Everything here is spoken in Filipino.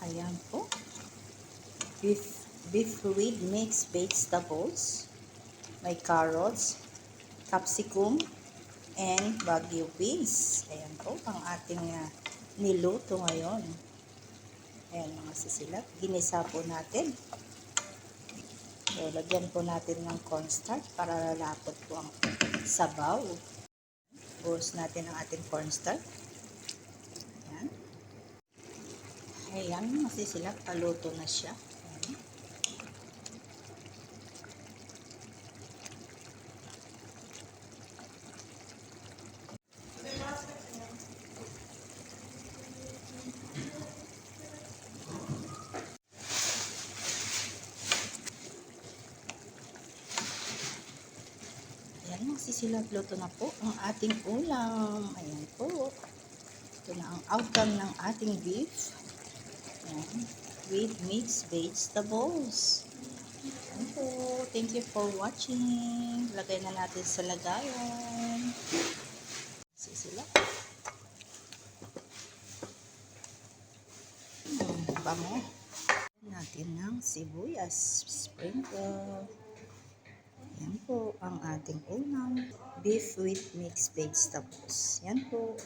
Ayan po. Beef with mixed vegetables. May carrots, capsicum, and Baguio beans. Ayan po ang ating niluto ngayon. Ayan mga sisilap. Ginisa po natin. So, lagyan po natin ng cornstarch para lalapot po ang sabaw. Buhos natin ang ating cornstarch. Ayan. Ayan mga sisilap. Paluto na siya. Ayan. Ayan, sisilap, luto na po ang ating ulam. Ayan po. Ito na ang outcome ng ating beef. Ayan. With mixed vegetables. Ayan po. Thank you for watching. Lagay na natin sa lagayan. Sisilap. Bango. Natin ng sibuyas. Sprinkle. Yan po ang ating ulam. Beef with mixed vegetables. Yan po.